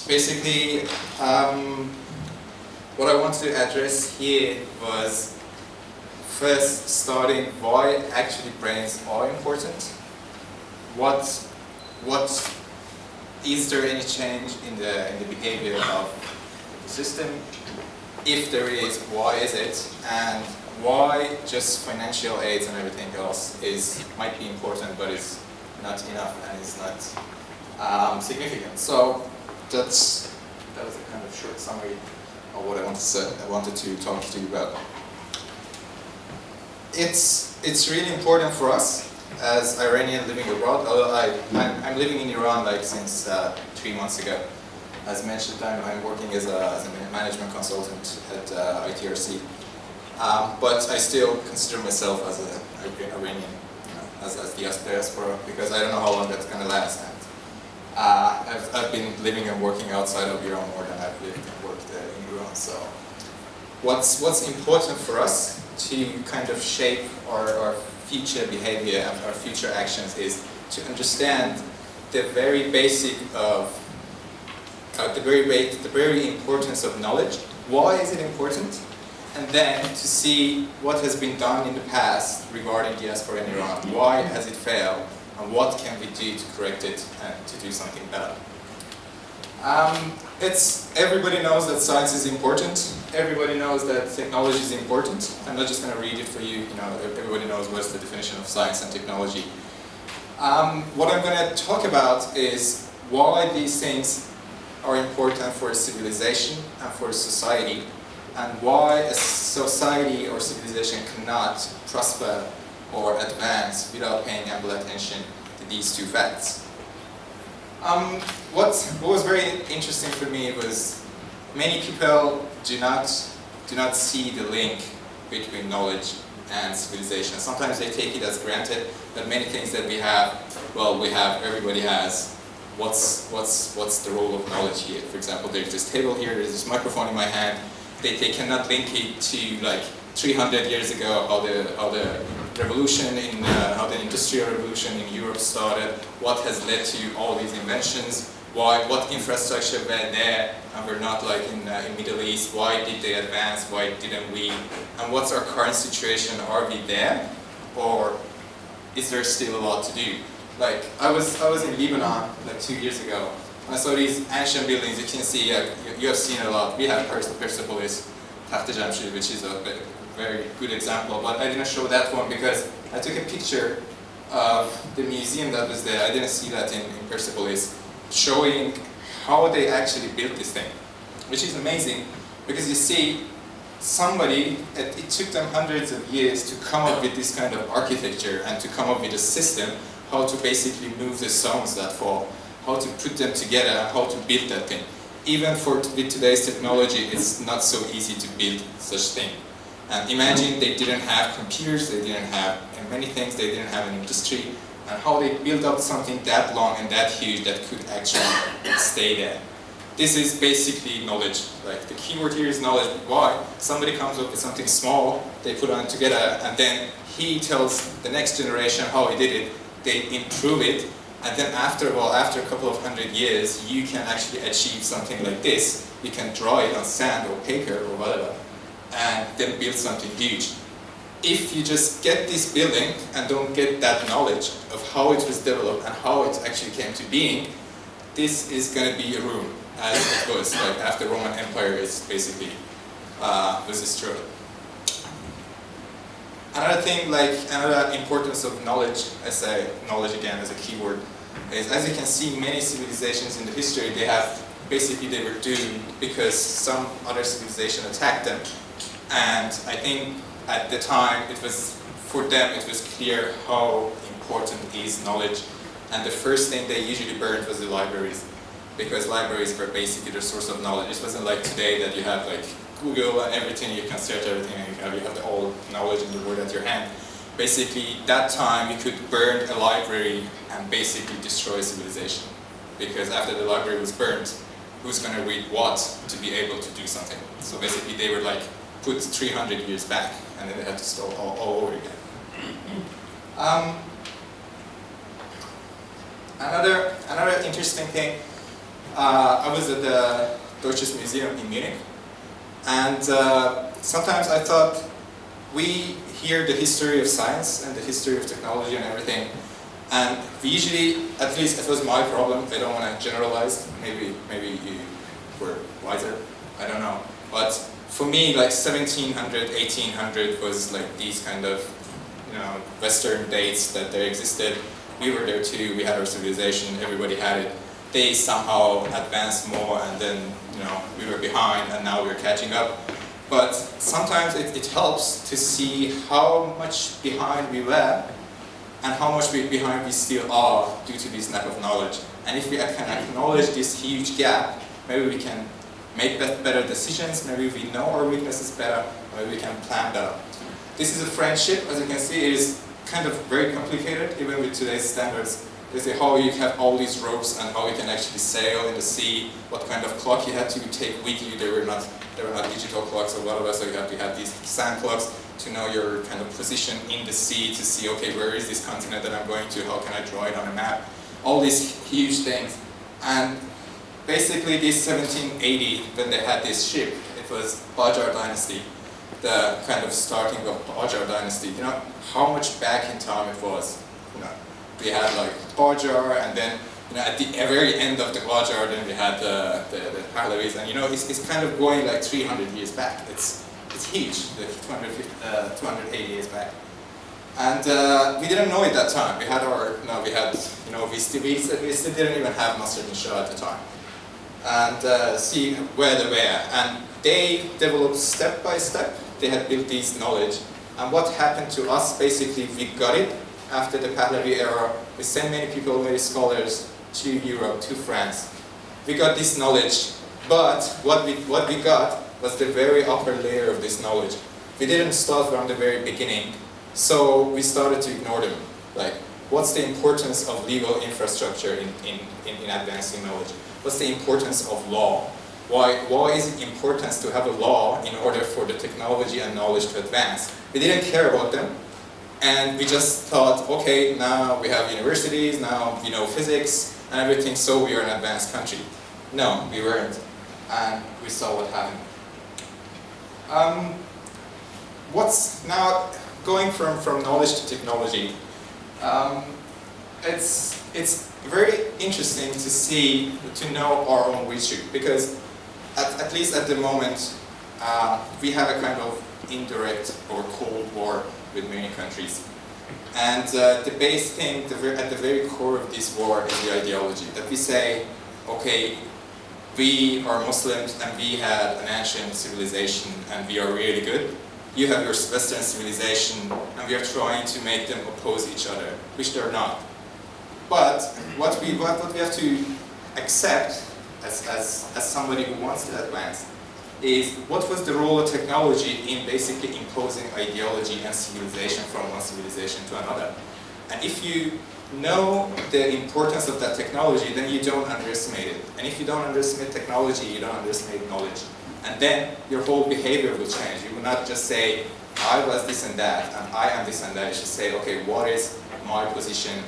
basically, what I wanted to address here was first starting why actually brains are important. What is there any change in the behavior of the system? If there is, why is it? And why just financial aids and everything else might be important, but is not enough and is not significant. So that was a kind of short summary of what I wanted to talk to you about. It's really important for us as Iranian living abroad. Although I'm living in Iran like since 3 months ago. As mentioned, I'm working as a management consultant at ITRC. But I still consider myself as an Iranian, as the diaspora, because I don't know how long that's going to last. And I've been living and working outside of Iran more than I've lived and worked in Iran. So what's important for us to kind of shape our future behavior and our future actions is to understand the very basic of the very importance of knowledge. Why is it important? And then to see what has been done in the past regarding diaspora in Iran. Why has it failed? And what can we do to correct it and to do something better? Everybody knows that science is important. Everybody knows that technology is important. I'm not just going to read it for you. Everybody knows what's the definition of science and technology. What I'm going to talk about is why these things are important for a civilization and for a society, and why a society or civilization cannot prosper or advance without paying ample attention to these two facts. What was very interesting for me was many people do not see the link between knowledge and civilization. Sometimes they take it as granted that many things that we have, everybody has. What's the role of knowledge here? For example, there's this table here, there's this microphone in my hand. They cannot link it to like 300 years ago, how the revolution how the industrial revolution in Europe started, what has led to all these inventions, what infrastructure were there and we're not like in Middle East, why did they advance, why didn't we, and what's our current situation, are we there, or is there still a lot to do? Like, I was in Lebanon like 2 years ago, and I saw these ancient buildings. You can see, you have seen a lot. We have Persepolis, Taht Jamshid, which is a very good example, but I didn't show that one because I took a picture of the museum that was there. I didn't see that in Persepolis, showing how they actually built this thing, which is amazing because you see, it took them hundreds of years to come up with this kind of architecture and to come up with a system how to basically move the stones that fall, how to put them together, and how to build that thing. Even with today's technology, it's not so easy to build such thing. And imagine they didn't have computers, they didn't have many things, they didn't have an industry, and how they built up something that long and that huge that could actually stay there. This is basically knowledge. Like, the keyword here is knowledge. Why? Somebody comes up with something small, they put it together, and then he tells the next generation how he did it. They improve it, and then after a couple of 100 years, you can actually achieve something like this. You can draw it on sand or paper or whatever, and then build something huge. If you just get this building and don't get that knowledge of how it was developed and how it actually came to being, this is going to be a ruin, as it was like after Roman Empire is basically was destroyed. Another thing, another importance of knowledge, I say knowledge again as a keyword, is as you can see, many civilizations in the history, they were doomed because some other civilization attacked them. And I think at the time, for them, it was clear how important is knowledge. And the first thing they usually burned was the libraries, because libraries were basically the source of knowledge. It wasn't like today that you have like Google and everything, you can search everything, and you have the all knowledge in the world at your hand. Basically, that time you could burn a library and basically destroy civilization. Because after the library was burned, who's going to read what to be able to do something? So basically they were like put 300 years back, and then they had to start all over again. Another interesting thing, I was at the Deutsches Museum in Munich, and sometimes I thought we hear the history of science and the history of technology and everything, and we usually, at least it was my problem, I don't want to generalize, maybe you were wiser, I don't know, but for me, like 1700, 1800 was like these kind of, Western dates that there existed. We were there too, we had our civilization, everybody had it. They somehow advanced more, and then, we were behind, and now we're catching up. But sometimes it helps to see how much behind we were, and how much behind we still are due to this lack of knowledge. And if we can acknowledge this huge gap, maybe we can make better decisions, maybe we know our weaknesses better, maybe we can plan better. This is a friendship, as you can see, it is kind of very complicated, even with today's standards. They say how you have all these ropes and how you can actually sail in the sea, what kind of clock you had to take with you. They were not digital clocks or whatever, so you have to have these sand clocks to know your kind of position in the sea, to see, okay, where is this continent that I'm going to, how can I draw it on a map, all these huge things. And basically this 1780, when they had this ship, it was Qajar dynasty, the kind of starting of Qajar dynasty. How much back in time it was. We had like Qajar, and then at the very end of the Qajar, then we had the Pahlavis, and it's kind of going like 300 years back. It's huge, like 280 years back. And we didn't know it that time. We had we still didn't even have Nasser bin Shah at the time. And see where they were. And they developed step by step. They had built this knowledge. And what happened to us, basically, we got it after the Pahlavi era. We sent many people, many scholars to Europe, to France. We got this knowledge, but what we got was the very upper layer of this knowledge. We didn't start from the very beginning, so we started to ignore them. Like, what's the importance of legal infrastructure in advancing knowledge? What's the importance of law? Why is it important to have a law in order for the technology and knowledge to advance? We didn't care about them, and we just thought, okay, now we have universities, now we know physics and everything, so we are an advanced country. No, we weren't, and we saw what happened. What's now going from knowledge to technology? It's very interesting to know our own issue, because at least at the moment we have a kind of indirect or cold war with many countries, and the base thing at the very core of this war is the ideology that we say, okay, we are Muslims and we had an ancient civilization and we are really good. You have your Western civilization and we are trying to make them oppose each other, which they're not. But what we have to accept as somebody who wants to advance is what was the role of technology in basically imposing ideology and civilization from one civilization to another. And if you know the importance of that technology, then you don't underestimate it. And if you don't underestimate technology, you don't underestimate knowledge. And then your whole behavior will change. You will not just say, I was this and that, and I am this and that. You should say, okay, what is my position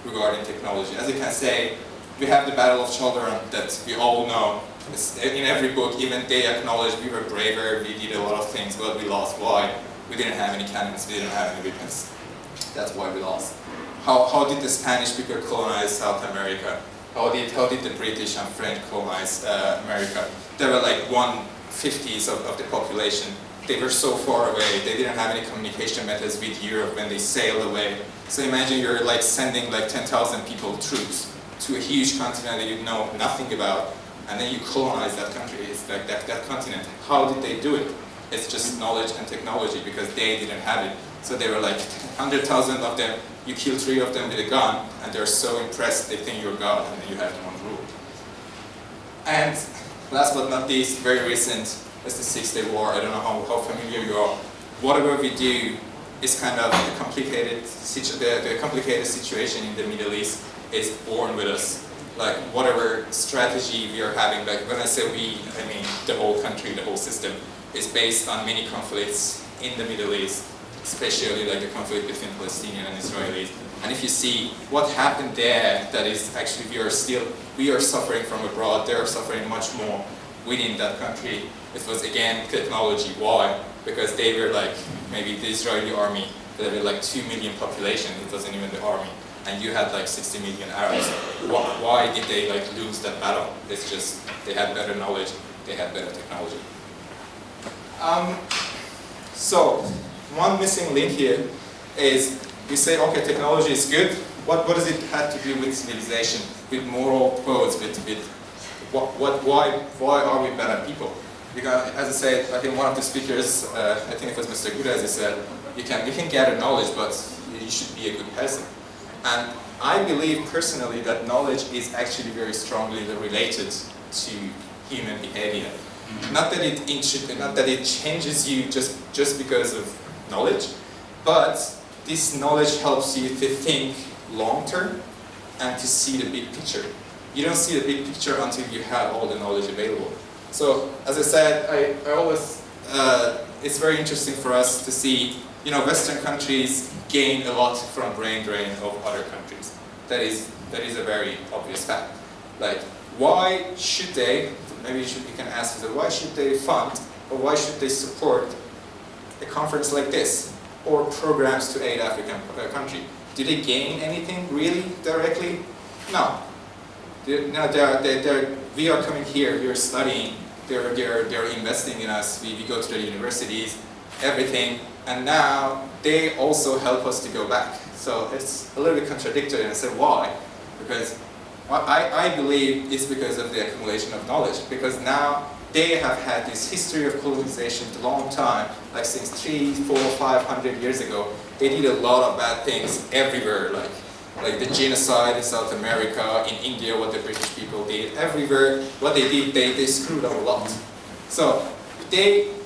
regarding technology? As you can say, we have the Battle of Chalderan that we all know. In every book, even they acknowledge we were braver, we did a lot of things, but we lost. Why? We didn't have any cannons, we didn't have any weapons. That's why we lost. How did the Spanish people colonize South America? How did the British and French colonize America? They were like 1/50 of the population. They were so far away, they didn't have any communication methods with Europe when they sailed away. So imagine you're like sending like 10,000 people, troops, to a huge continent that you know nothing about, and then you colonize that country. It's like that continent. How did they do it? It's just knowledge and technology, because they didn't have it. So they were like 100,000 of them, you kill 3 of them with a gun, and they're so impressed they think you're God, and then you have them on rule. And last but not least, very recent, is the 6-Day War. I don't know how familiar you are. Whatever we do is kind of the complicated situation in the Middle East is born with us. Like whatever strategy we are having, like when I say we, I mean the whole country, the whole system, is based on many conflicts in the Middle East. especially like the conflict between Palestinians and Israelis. And if you see what happened there, that is actually we are suffering from abroad, they are suffering much more within that country. It was again technology. Why? Because they were like, maybe the Israeli army, they were like 2 million population, it wasn't even the army. And you had like 60 million Arabs. Why did they like lose that battle? It's just, they had better knowledge, they had better technology. So, one missing link here is, we say, okay, technology is good. What does it have to do with civilization, with moral codes, with why are we better people? Because, as I said, I think one of the speakers, I think it was Mr. Guda, as he said, you can gather knowledge, but you should be a good person. And I believe personally that knowledge is actually very strongly related to human behavior. Not that it changes you just because of knowledge, but this knowledge helps you to think long term and to see the big picture. You don't see the big picture until you have all the knowledge available. So, as I said, I always, it's very interesting for us to see, you know, Western countries gain a lot from brain drain of other countries. That is a very obvious fact. Like, why should they, maybe you can ask yourself, why should they fund, or why should they support a conference like this, or programs to aid African country? Do they gain anything really directly? No. We are coming here, we are studying, they're investing in us, we go to the universities, everything, and now they also help us to go back. So it's a little bit contradictory, and I said why? Because I believe it's because of the accumulation of knowledge, because now they have had this history of colonization a long time, like since 300, 400, 500 years ago. They did a lot of bad things everywhere, like the genocide in South America, in India, what the British people did, everywhere, what they did, they screwed up a lot. So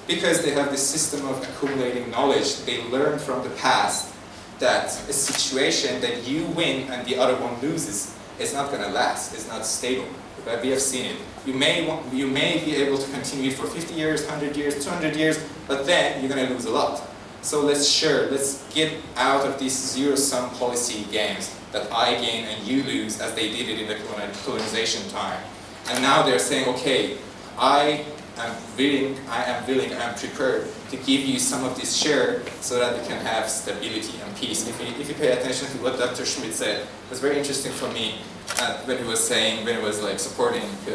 because they have this system of accumulating knowledge, they learn from the past that a situation that you win and the other one loses is not going to last, it's not stable. But we have seen it. You may be able to continue it for 50 years, 100 years, 200 years, but then you're going to lose a lot. So let's get out of these zero-sum policy games that I gain and you lose, as they did it in the colonization time. And now they're saying, okay, I am willing, prepared to give you some of this share so that we can have stability and peace. If you pay attention to what Dr. Schmidt said, it was very interesting for me when he was like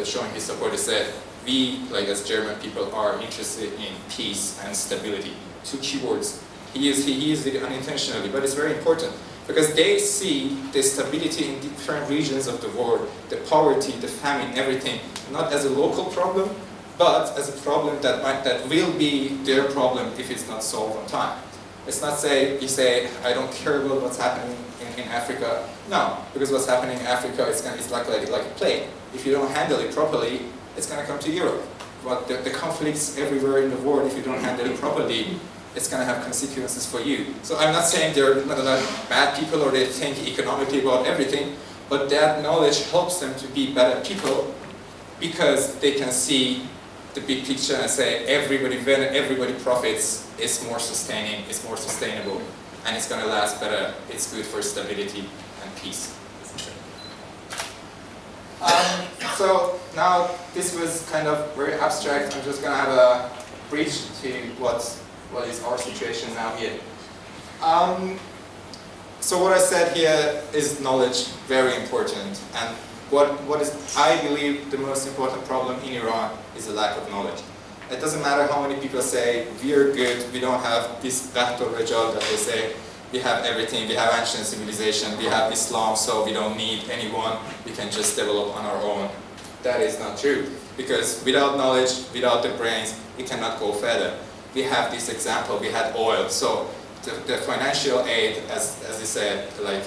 showing his support. He said, we, like as German people, are interested in peace and stability. 2 keywords. He used it unintentionally, but it's very important because they see the stability in different regions of the world, the poverty, the famine, everything, not as a local problem, but as a problem that will be their problem if it's not solved on time. It's not you say, I don't care about what's happening in Africa. No, because what's happening in Africa is like a plane. If you don't handle it properly, it's going to come to Europe. But the conflicts everywhere in the world, if you don't handle it properly, it's going to have consequences for you. So I'm not saying they're not bad people or they think economically about everything, but that knowledge helps them to be better people because they can see the big picture and say when everybody profits, it's more sustaining, it's more sustainable, and it's going to last better. It's good for stability and peace. So now this was kind of very abstract. I'm just going to have a bridge to what is our situation now here. So what I said here is knowledge, very important, and what is, I believe, the most important problem in Iran is the lack of knowledge. It doesn't matter how many people say, we are good, we don't have this Qahd al-Rajal that they say, we have everything, we have ancient civilization, we have Islam, so we don't need anyone, we can just develop on our own. That is not true, because without knowledge, without the brains, we cannot go further. We have this example, we had oil, so the financial aid, as he said, like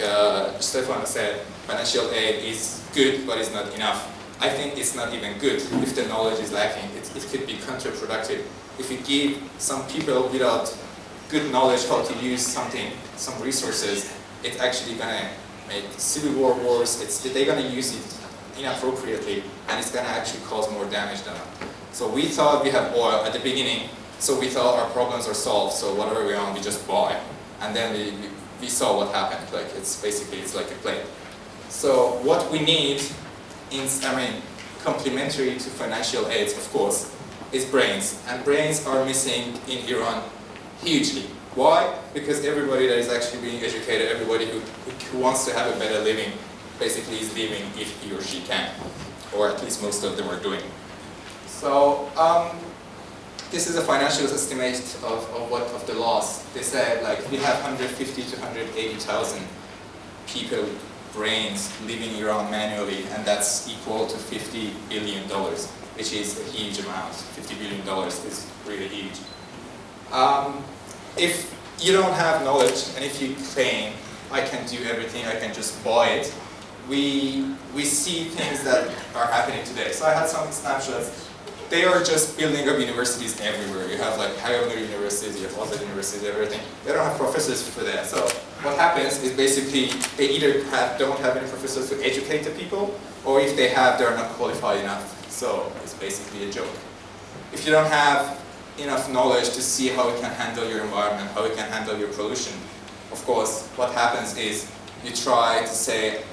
Stefan said, financial aid is good, but it's not enough. I think it's not even good if the knowledge is lacking. It could be counterproductive. If you give some people without good knowledge how to use something, some resources, it's actually going to make civil war worse. They're going to use it inappropriately, and it's going to actually cause more damage than that. So we thought we have oil at the beginning. So we thought our problems are solved, so whatever we want, we just buy. And then we saw what happened. Like it's like a plate. So what we need, complementary to financial aids, of course, is brains. And brains are missing in Iran hugely. Why? Because everybody that is actually being educated, everybody who wants to have a better living, basically is living if he or she can. Or at least most of them are doing. So this is a financial estimate of the loss. They said like we have 150 to 180,000 people, brains, living in Iran manually, and that's equal to $50 billion, which is a huge amount. $50 billion is really huge. If you don't have knowledge, and if you claim, I can do everything, I can just buy it, we see things that are happening today. So I had some snapshots. They are just building up universities everywhere. You have like higher universities, you have other universities, everything. They don't have professors for that. So what happens is basically they either don't have any professors to educate the people, or if they have, they're not qualified enough. So it's basically a joke. If you don't have enough knowledge to see how you can handle your environment, how you can handle your pollution, of course, what happens is you try to say,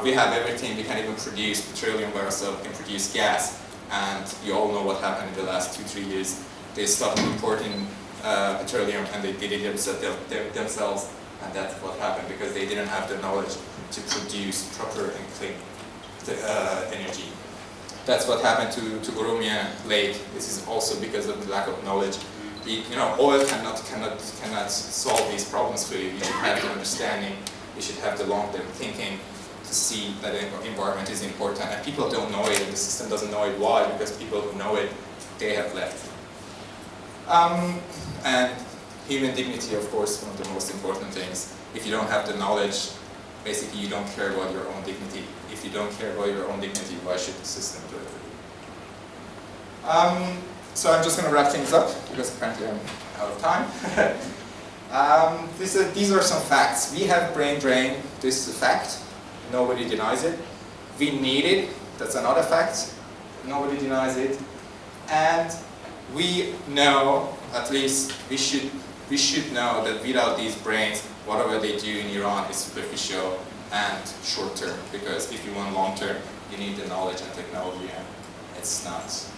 we have everything, we can even produce petroleum by ourselves, we can produce gas. And you all know what happened in the last 2-3 years. They stopped importing petroleum and they did it themselves. And that's what happened because they didn't have the knowledge to produce proper and clean energy. That's what happened to Urumia Lake. This is also because of the lack of knowledge. Oil cannot solve these problems for you. You should have the understanding. You should have the long-term thinking to see that the environment is important. And people don't know it, and the system doesn't know it. Why? Because people who know it, they have left. And human dignity, of course, one of the most important things. If you don't have the knowledge, basically you don't care about your own dignity. If you don't care about your own dignity, why should the system do it for you? So I'm just going to wrap things up, because apparently I'm out of time. These are some facts. We have brain drain. This is a fact. Nobody denies it. We need it. That's another fact. Nobody denies it. And we know, at least we should know that without these brains, whatever they do in Iran is superficial and short-term. Because if you want long-term, you need the knowledge and technology, and it's not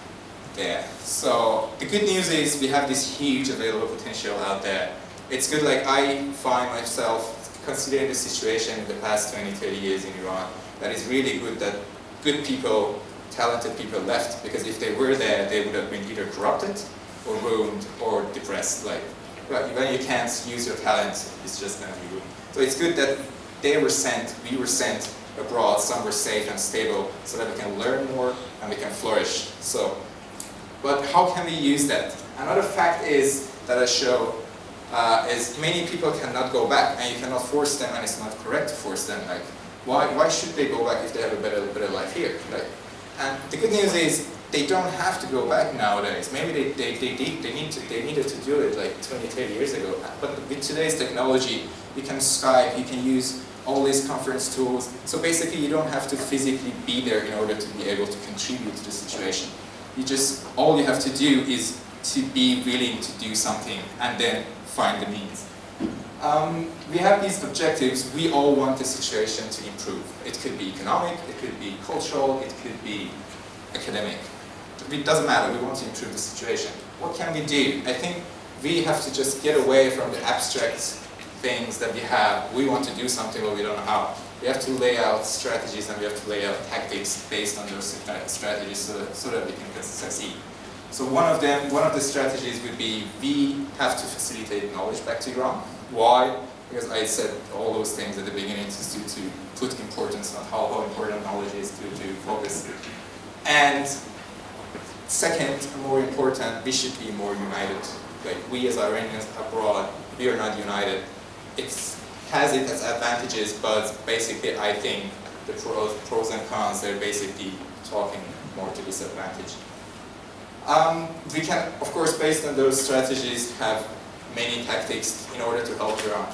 there. So the good news is we have this huge available potential out there. It's good, like I find myself considering the situation in the past 20-30 years in Iran, that is really good that good people, talented people left, because if they were there, they would have been either corrupted or ruined or depressed. Like, when you can't use your talent, it's just going to be ruined. So it's good that they were sent, we were sent abroad, some were safe and stable, so that we can learn more and we can flourish. So, but how can we use that? Another fact is that I show is many people cannot go back, and you cannot force them, and it's not correct to force them. Like, why should they go back if they have a better life here? Like, and the good news is they don't have to go back nowadays. Maybe they needed to do it like 20-30 years ago. But with today's technology, you can Skype, you can use all these conference tools. So basically, you don't have to physically be there in order to be able to contribute to the situation. All you have to do is to be willing to do something, and then find the means. We have these objectives. We all want the situation to improve. It could be economic, it could be cultural, it could be academic. It doesn't matter, we want to improve the situation. What can we do? I think we have to just get away from the abstract things that we have. We want to do something, but we don't know how. We have to lay out strategies, and we have to lay out tactics based on those strategies so that we can succeed. So one of the strategies would be we have to facilitate knowledge back to Iran. Why? Because I said all those things at the beginning to put importance on how important knowledge is to focus. And second, more important, we should be more united. Like we as Iranians abroad, we are not united. It has its advantages, but basically I think the pros and cons, they're basically talking more to disadvantage. We can, of course, based on those strategies, have many tactics in order to help Iran.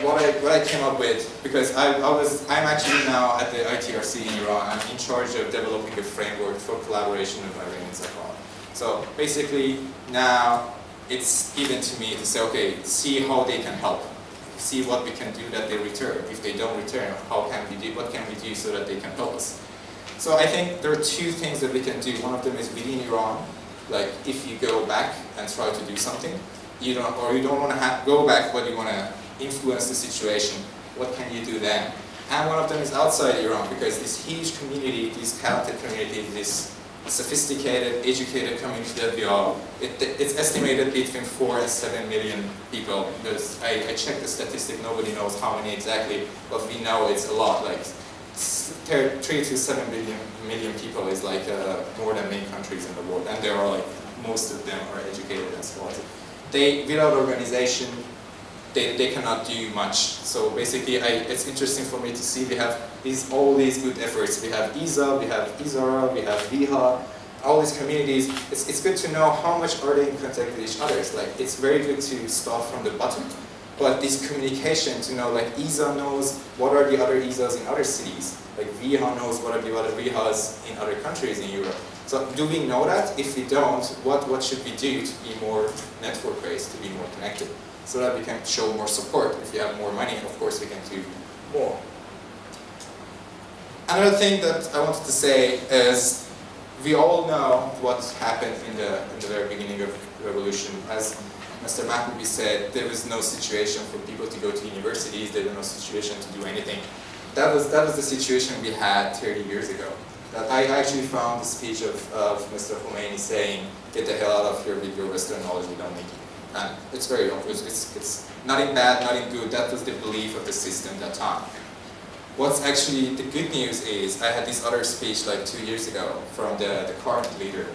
What I came up with, because I'm actually now at the ITRC in Iran. I'm in charge of developing a framework for collaboration with Iranians abroad. So basically now it's given to me to say, okay, see how they can help. See what we can do that they return. If they don't return, what can we do so that they can help us? So I think there are two things that we can do. One of them is within Iran, like if you go back and try to do something, you don't want to go back, but you want to influence the situation. What can you do then? And one of them is outside Iran, because this huge community, this talented community, this sophisticated, educated community that we are, it's estimated between 4 and 7 million people. I checked the statistic, nobody knows how many exactly, but we know it's a lot. Like 3 to 7 million people is like more than many countries in the world, and there are like, most of them are educated and so on. Without organization, they cannot do much. So basically, it's interesting for me to see we have all these good efforts. We have ISA, we have ISARA, we have VIHA, all these communities. It's good to know how much are they in contact with each other. Like, it's very good to start from the bottom, but this communication to know, like ISA knows what are the other ISAs in other cities. Like VIHA knows what are the other VIHAs in other countries in Europe. So do we know that? If we don't, what should we do to be more network-based, to be more connected? So that we can show more support. If we have more money, of course, we can do more. Another thing that I wanted to say is, we all know what happened in the very beginning of the revolution. As Mr. Mahmoubi said, there was no situation for people to go to universities. There was no situation to do anything. That was the situation we had 30 years ago. That I actually found the speech of Mr. Khomeini saying, "Get the hell out of here with your Western knowledge. We don't need you." And it's very obvious. It's nothing bad, nothing good. That was the belief of the system at that time. What's actually the good news is, I had this other speech like 2 years ago from the current leader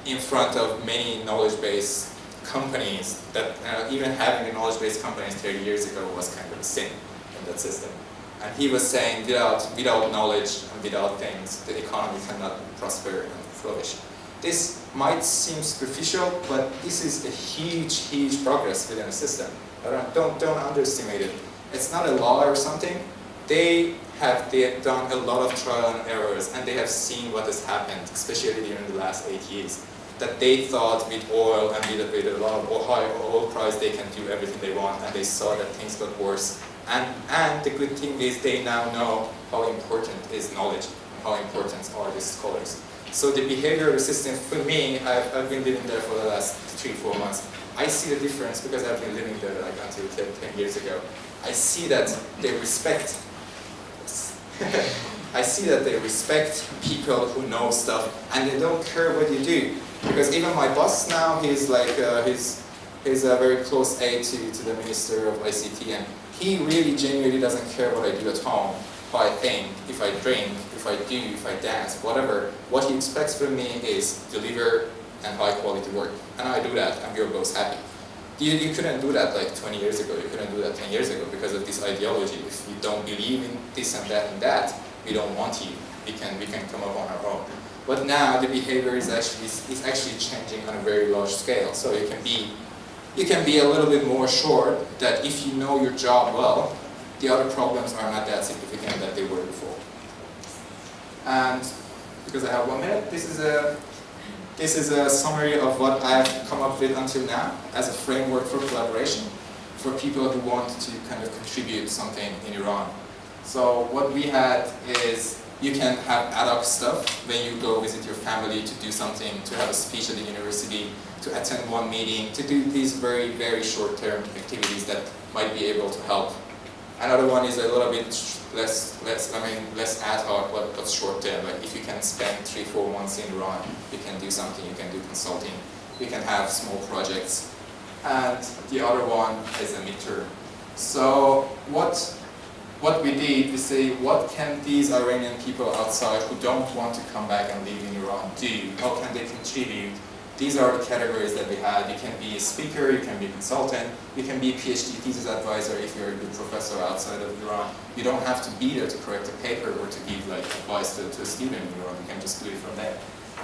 in front of many knowledge-based companies that even having a knowledge-based companies 30 years ago was kind of a sin in that system. And he was saying without knowledge and without things, the economy cannot prosper and flourish. This might seem superficial, but this is a huge, huge progress within a system. Don't underestimate it. It's not a law or something. They have done a lot of trial and errors, and they have seen what has happened, especially during the last 8 years. That they thought with oil and with a lot of high oil price, they can do everything they want, and they saw that things got worse. And the good thing is they now know how important is knowledge, and how important are these scholars. So the behavioral system, for me, I've been living there for the last 3-4 months. I see the difference because I've been living there like until 10 years ago. I see that they respect, I see that they respect people who know stuff, and they don't care what you do. Because even my boss now, he's like, he's a very close aide to the Minister of ICT, and he really genuinely doesn't care what I do at home. If I think, if I drink, if I do, if I dance, whatever, what he expects from me is deliver and high quality work. And I do that, and we're both happy. You couldn't do that like 20 years ago, you couldn't do that 10 years ago because of this ideology. If you don't believe in this and that, we don't want you. We can come up on our own. But now the behavior is actually changing on a very large scale. So you can be a little bit more sure that if you know your job well, the other problems are not that significant that they were before. And because I have 1 minute, this is a summary of what I've come up with until now as a framework for collaboration for people who want to kind of contribute something in Iran. So what we had is, you can have ad hoc stuff when you go visit your family to do something, to have a speech at the university, to attend one meeting, to do these very, very short-term activities that might be able to help. Another one is a little bit less ad hoc, but short-term. Like if you can spend 3-4 months in Iran, you can do something, you can do consulting, you can have small projects. And the other one is a midterm. So what we did, we say, what can these Iranian people outside who don't want to come back and live in Iran do? How can they contribute? These are the categories that we had. You can be a speaker, you can be a consultant, you can be a PhD thesis advisor if you're a good professor outside of Iran. You don't have to be there to correct a paper or to give like advice to a student in Iran. You can just do it from there.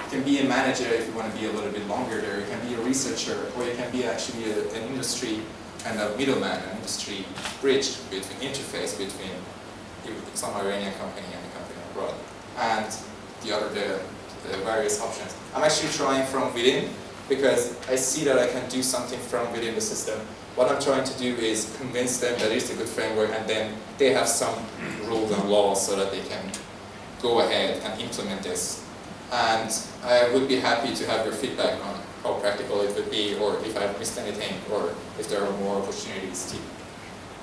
You can be a manager if you want to be a little bit longer there. You can be a researcher, or you can be actually an industry kind of middleman, an industry bridge interface between some Iranian company and a company abroad. And the the various options. I'm actually trying from within because I see that I can do something from within the system. What I'm trying to do is convince them that it's a good framework, and then they have some rules and laws so that they can go ahead and implement this. And I would be happy to have your feedback on how practical it would be, or if I've missed anything, or if there are more opportunities to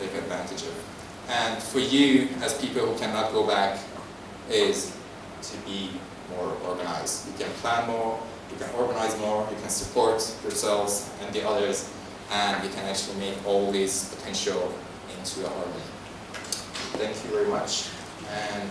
take advantage of. And for you, as people who cannot go back, is to be more organized. You can plan more, you can organize more, you can support yourselves and the others, and you can actually make all this potential into a harmony. Thank you very much. And